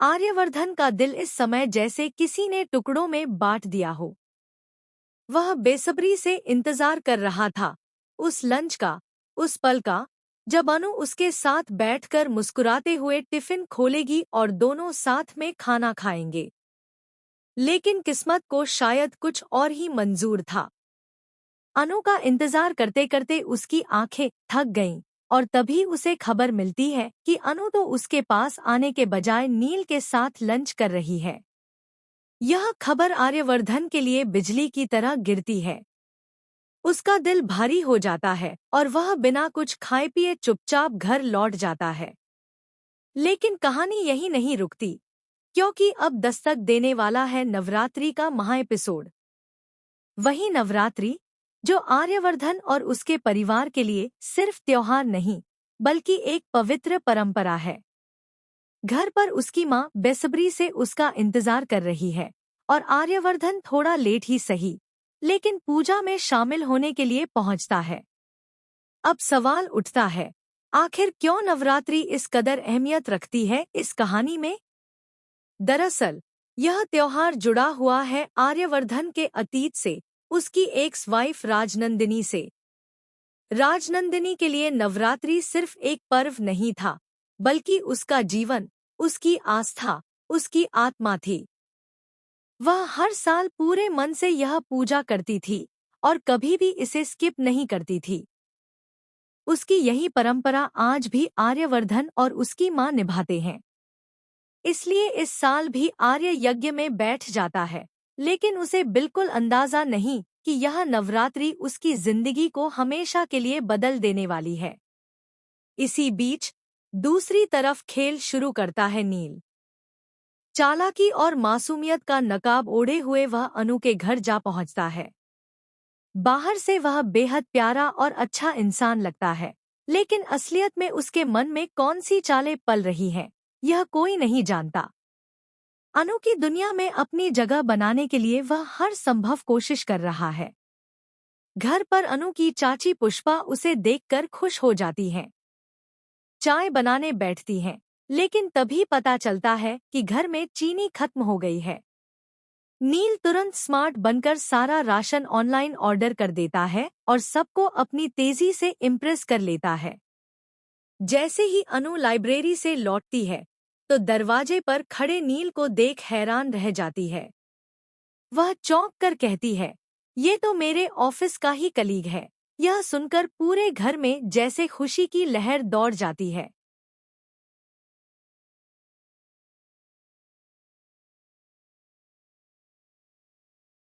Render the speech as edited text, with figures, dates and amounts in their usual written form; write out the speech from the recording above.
आर्यवर्धन का दिल इस समय जैसे किसी ने टुकड़ों में बांट दिया हो। वह बेसब्री से इंतजार कर रहा था उस लंच का, उस पल का, जब अनु उसके साथ बैठकर मुस्कुराते हुए टिफिन खोलेगी और दोनों साथ में खाना खाएंगे। लेकिन किस्मत को शायद कुछ और ही मंजूर था। अनु का इंतजार करते करते उसकी आंखें थक गईं और तभी उसे खबर मिलती है कि अनु तो उसके पास आने के बजाय नील के साथ लंच कर रही है। यह खबर आर्यवर्धन के लिए बिजली की तरह गिरती है। उसका दिल भारी हो जाता है और वह बिना कुछ खाए पिए चुपचाप घर लौट जाता है। लेकिन कहानी यही नहीं रुकती, क्योंकि अब दस्तक देने वाला है नवरात्रि का महा एपिसोड। वही नवरात्रि जो आर्यवर्धन और उसके परिवार के लिए सिर्फ त्योहार नहीं, बल्कि एक पवित्र परंपरा है। घर पर उसकी माँ बेसब्री से उसका इंतजार कर रही है और आर्यवर्धन थोड़ा लेट ही सही, लेकिन पूजा में शामिल होने के लिए पहुंचता है। अब सवाल उठता है, आखिर क्यों नवरात्रि इस कदर अहमियत रखती है इस कहानी में? दरअसल यह त्योहार जुड़ा हुआ है आर्यवर्धन के अतीत से, उसकी एक्स वाइफ राजनंदिनी से। राजनंदिनी के लिए नवरात्रि सिर्फ एक पर्व नहीं था, बल्कि उसका जीवन, उसकी आस्था, उसकी आत्मा थी। वह हर साल पूरे मन से यह पूजा करती थी और कभी भी इसे स्किप नहीं करती थी। उसकी यही परंपरा आज भी आर्यवर्धन और उसकी मां निभाते हैं। इसलिए इस साल भी आर्य यज्ञ में बैठ जाता है, लेकिन उसे बिल्कुल अंदाजा नहीं कि यह नवरात्रि उसकी जिंदगी को हमेशा के लिए बदल देने वाली है। इसी बीच दूसरी तरफ खेल शुरू करता है नील। चालाकी और मासूमियत का नकाब ओढ़े हुए वह अनु के घर जा पहुंचता है। बाहर से वह बेहद प्यारा और अच्छा इंसान लगता है, लेकिन असलियत में उसके मन में कौन सी चालें पल रही हैं, यह कोई नहीं जानता। अनु की दुनिया में अपनी जगह बनाने के लिए वह हर संभव कोशिश कर रहा है। घर पर अनु की चाची पुष्पा उसे देखकर खुश हो जाती हैं। चाय बनाने बैठती हैं, लेकिन तभी पता चलता है कि घर में चीनी खत्म हो गई है। नील तुरंत स्मार्ट बनकर सारा राशन ऑनलाइन ऑर्डर कर देता है और सबको अपनी तेजी से इम्प्रेस कर लेता है। जैसे ही अनु लाइब्रेरी से लौटती है, तो दरवाजे पर खड़े नील को देख हैरान रह जाती है। वह चौंक कर कहती है, ये तो मेरे ऑफिस का ही कलीग है। यह सुनकर पूरे घर में जैसे खुशी की लहर दौड़ जाती है।